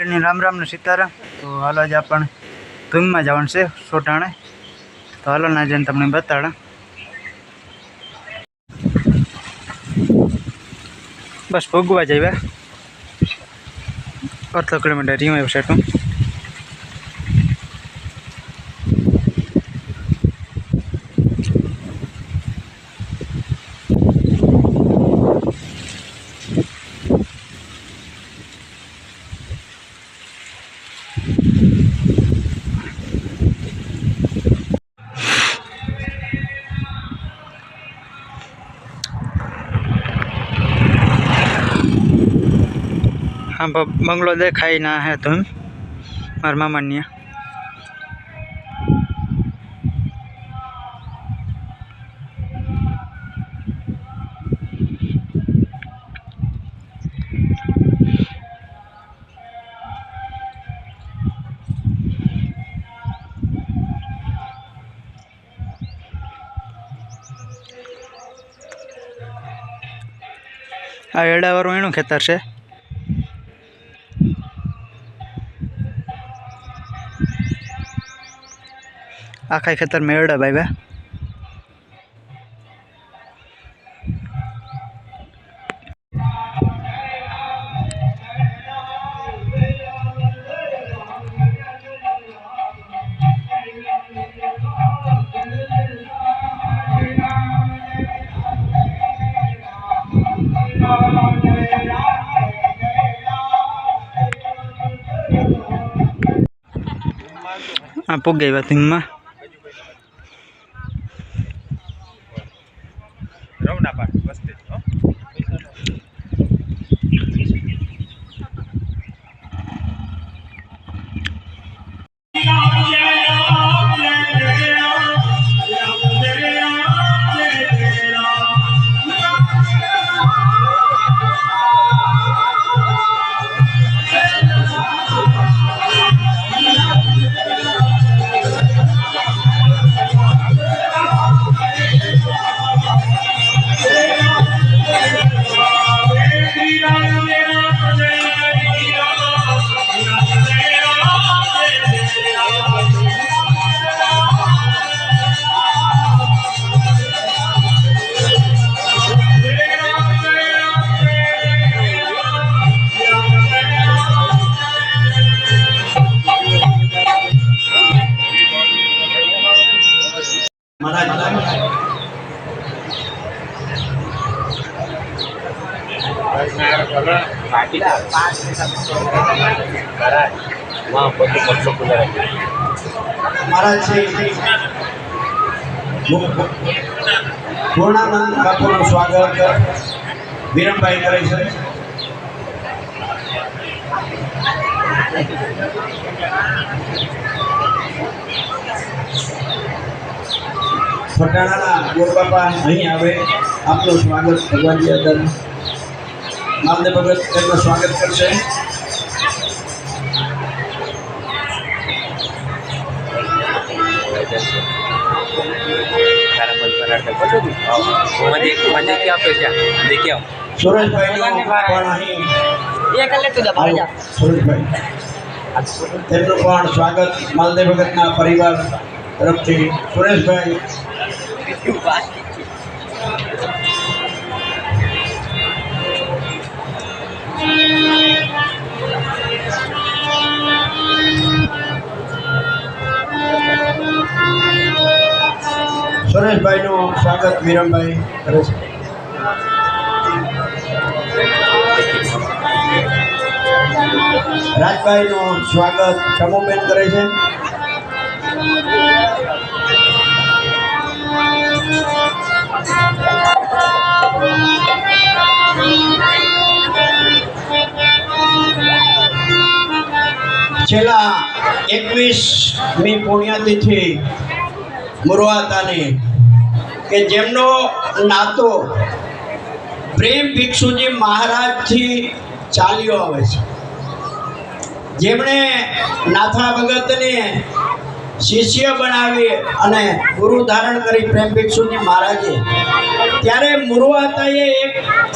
राम राम ने सीताराम। तो हाल आज अपन धूम में जवान से सोटाणे तो हालो ना जन तमने बताड़ा। बस भोगवा जाइए अर्ध किलोमीटर रीमा सेटू हाँ बंगलो देखाई ना है तुम मार मामा निया आ एडावाळुं एनुं खेतर छे। आखा खेतर में एड़ा बाव्या पुगे में पूर्णानंद बापूનું स्वागत વિરમભાઈ કરે છે। ફટાણાના ગોરબાપા અહીં આવે આપનું સ્વાગત ભગવાનજી અંદર માલદેવ ભગત તેમનું સ્વાગત કરશે। स्वागत मालदेव भगत परिवार तरफ थी सुरेश भाई सुरेश भाई नु स्वागत वीरम भाई करे छे। राजभाई नु स्वागत शमोबेन करे छे। छेल्ला 21मी पुण्यतिथि मुरवातानी के जेमनो नातो प्रेम भिक्षुजी महाराज थी चाल्यो आवे छे। जेमणे नाथा भगत ने શિષ્ય બનાવી અને ગુરુ ધારણ કરી પ્રેમ ભિક્ષુની મહારાજે, ત્યારે મુરવાતાએ એક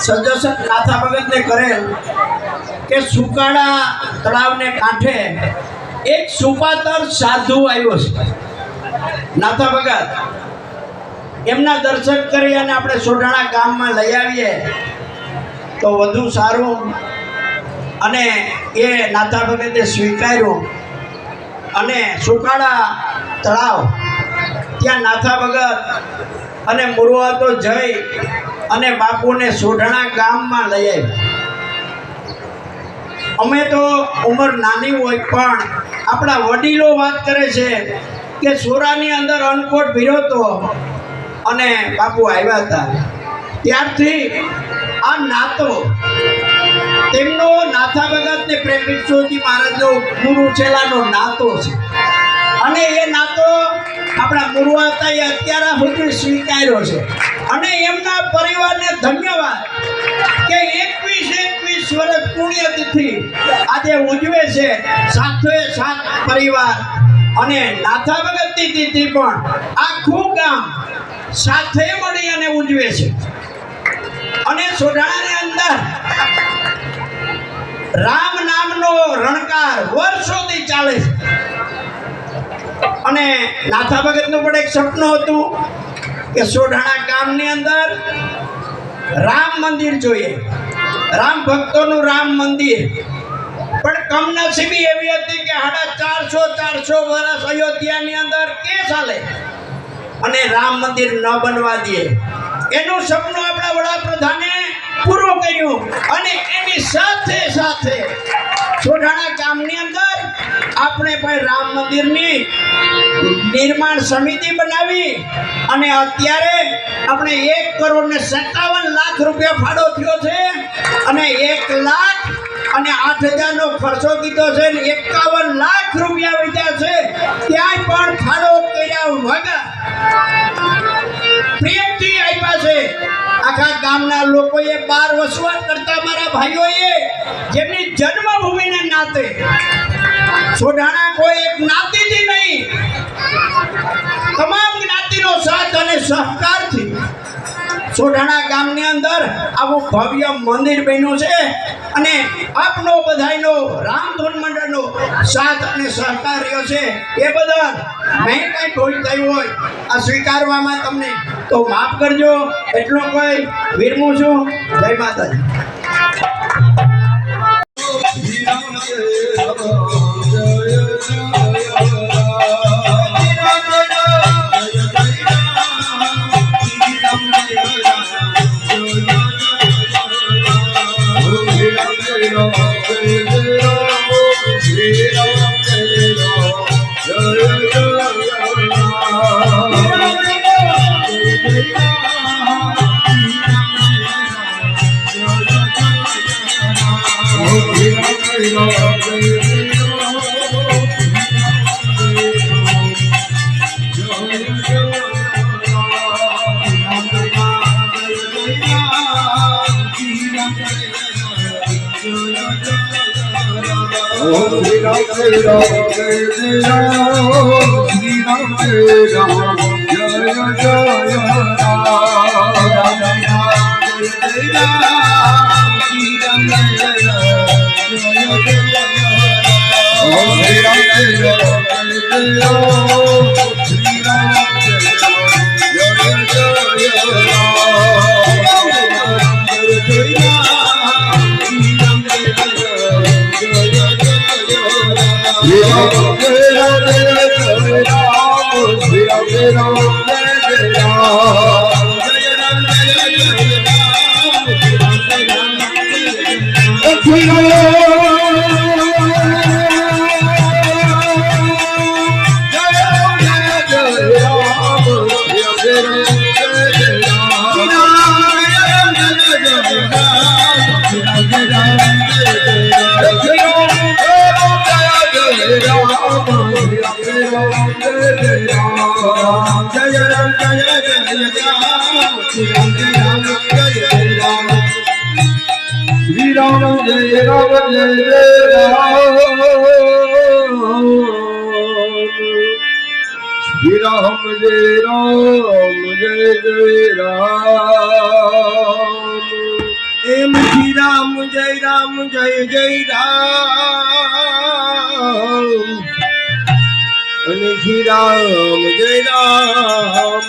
સજેશન નાથા ભગતને કરેલ કે સુકાળા તળાવને કાંઠે એક સુપાતર સાધુ આવ્યો છે. નાથા ભગત એમના દર્શન કરી અને આપણે સોઢાણા ગામમાં લઈ આવીએ તો વધુ સારું. અને એ નાથા ભગતે સ્વીકાર્યું અને સુકાળા તળાવ ત્યાં નાથા ભગત અને મુરવાતો જઈ અને બાપુને સોઢાણા ગામમાં લઈ આવ્યા. અમે તો ઉંમર નાની હોય પણ આપણા વડીલો વાત કરે છે કે સોરાની અંદર અનકોટ ભીરો હતો અને બાપુ આવ્યા હતા. ત્યારથી આ નાતો તેમનો નાથા ભગત ને પ્રેમ ભિક્ષુજી મહારાજનો ગુરુ છેલ્લાનો નાતો છે. અને એ નાતો આપણા મુરવાતાએ અત્યારે સુધી સ્વીકાર્યો છે. અને એમના પરિવારને ધન્યવાદ કે 21 વર્ષ પુણ્યતિથિ આજે ઉજવે છે સાથે સાથ પરિવાર. અને નાથા ભગતની તિથિ પણ આખું ગામ સાથે મળી અને ઉજવે છે. અને સોઢાણાની અંદર રામ નામનો રણકાર વર્ષોથી ચાલે છે. અને નાથા ભગતનું પણ એક સપનું હતું કે સોઢાણા ગામની અંદર રામ મંદિર જોઈએ, રામ ભક્તોનું રામ મંદિર. પણ કમનસીબી એવી હતી કે 450 વર્ષ અયોધ્યાની અંદર કેસ ચાલે અને રામ મંદિર ન બનવા દે. એનું સપનું આપણા વડાપ્રધાને પૂરું કર્યું. અને એની સાથે સાથે સોઢાણા ગામની અંદર આપણે પણ રામ મંદિરની નિર્માણ સમિતિ બનાવી અને અત્યારે આપણે 1,57,00,000 રૂપિયા ફાળો થયો છે. અને 1,08,000નો ખર્ચો કીધો છે ને 51 લાખ રૂપિયા વધ્યા છે. ત્યાં પણ ફાળો કર્યા વગર પ્રેમથી આપ્યા છે. આખા ગામના લોકોએ 12 વસવાટ કરતા મારા ભાઈઓએ જેમની જન્મભૂમિને નાતે સોઢાણા કોઈ એક જ્ઞાતિથી નહીં, તમામ જ્ઞાતિનો સાથ અને સહકારથી સોઢાણા ગામની અંદર આવું ભવ્ય મંદિર બન્યું છે. અને આપનો બધાયનો રામધૂન મંડળનો સાથ અને સહકાર રહ્યો છે. એ બદલ મેં કંઈ ભૂલ થઈ હોય આ સ્વીકારવામાં તમને તો માફ કરજો. એટલો કોઈ વિરમું છું. જય માતાજી. એમ શ્રી રામ જય જય રામ અને શ્રી રામ જય જય રામ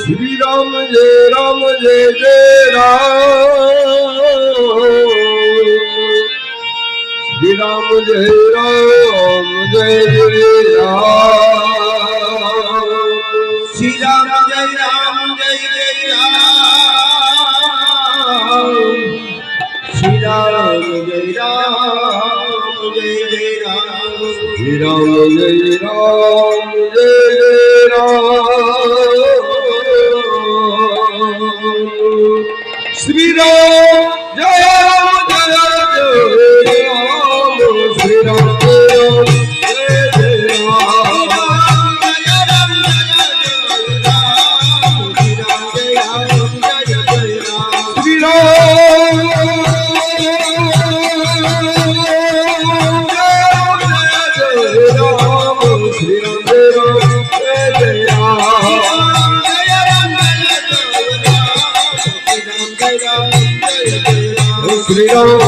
શ્રી રામ જય જય રામ શ્રી રામ જય રામ શ્રી રામ જય શ્રી રામ જય શ્રી રામ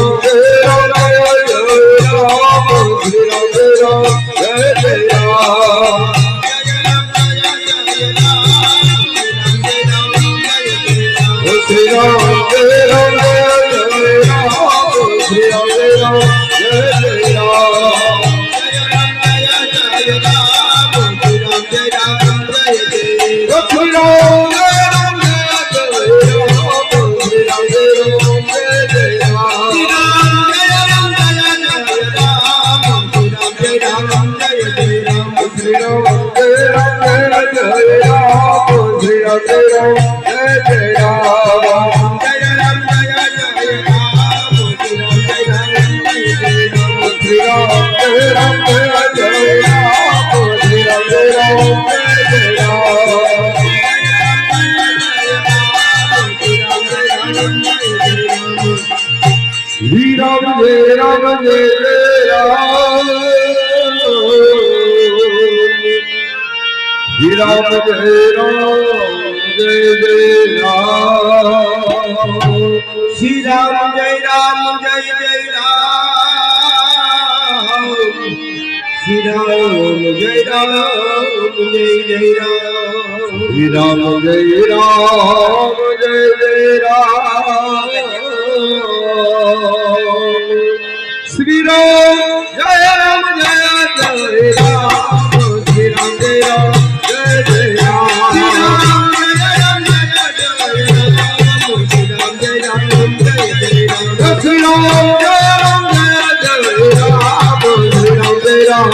શ્રી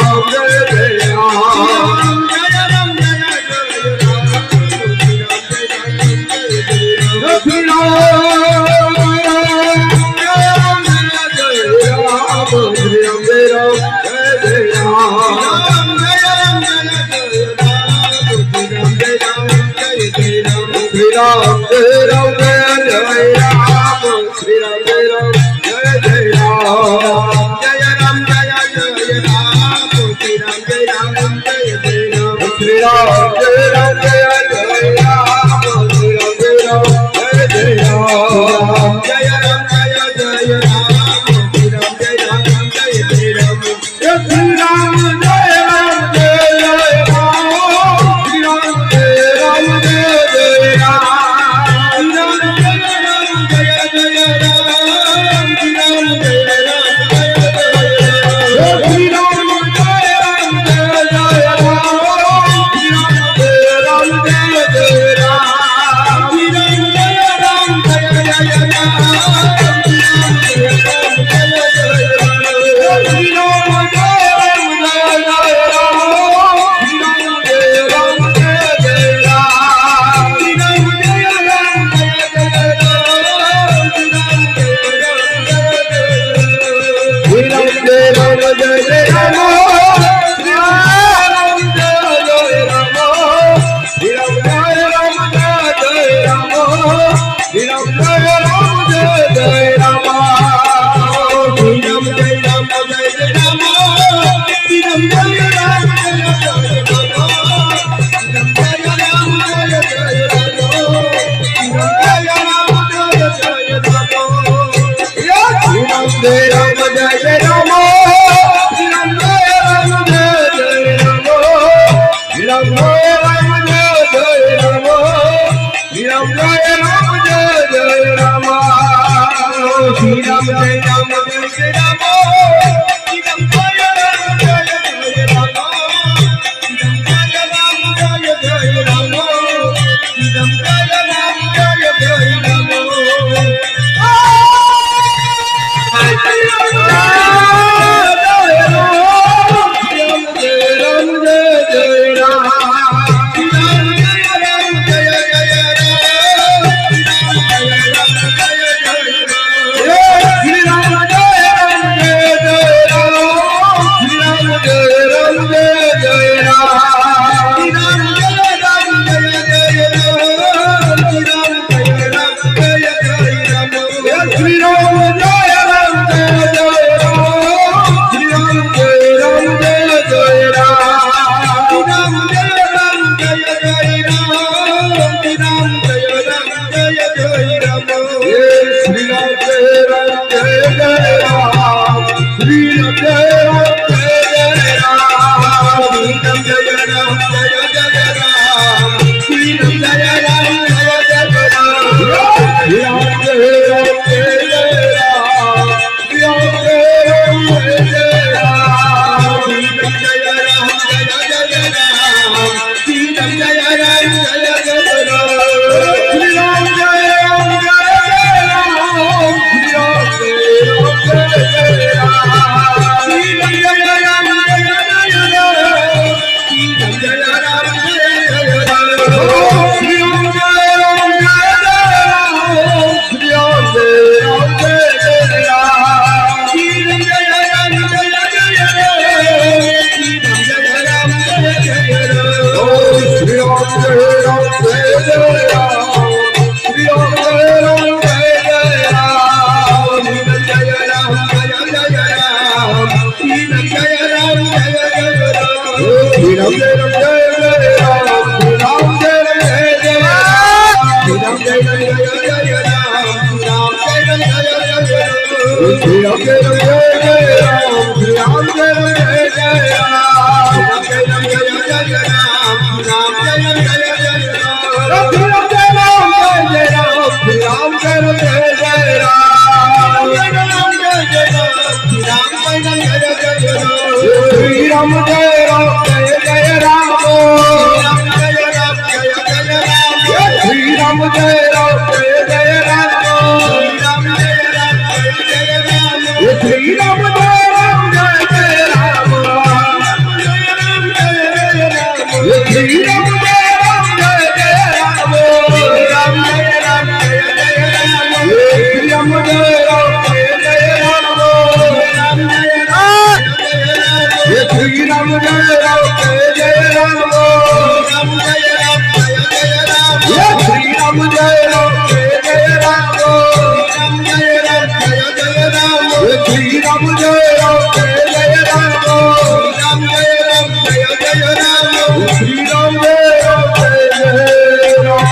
રામ જય શ્રી श्री राम जय राम जय जय राम श्री राम जय राम जय जय राम जय राम जय जय राम राम जय जय जय राम श्री राम जय राम जय जय राम श्री राम जय राम जय जय राम जय राम जय जय राम श्री राम जय राम जय जय राम श्री राम जय राम जय जय राम श्री राम जय राम जय जय राम श्री राम जय राम जय जय राम राम जय राम जय जय राम श्री राम जय राम जय जय राम राम जय राम श्री राम जय राम जय जय राम राम जय राम जय जय राम श्री राम जय राम जय जय राम राम जय राम जय जय राम श्री राम जय राम जय जय राम राम जय राम जय जय राम श्री राम जय राम जय जय राम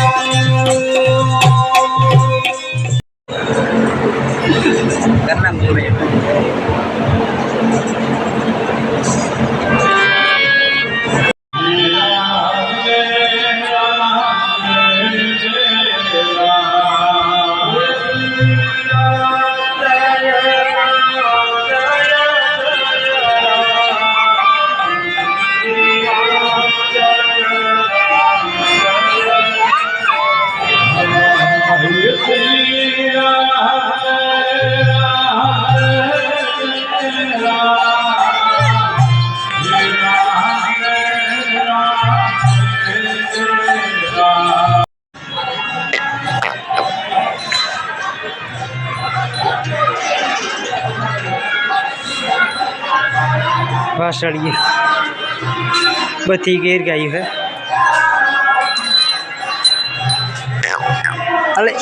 करना मुझे વાસળીએ બધી ગેર ગાયું હે અલે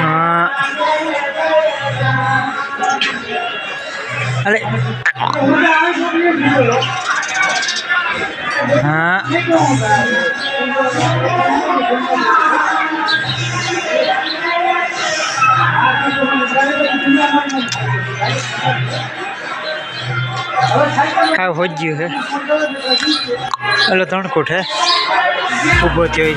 हाँ अरे हाँ हाँ हो गयो है हेलो तणकोट है ऊभो थयो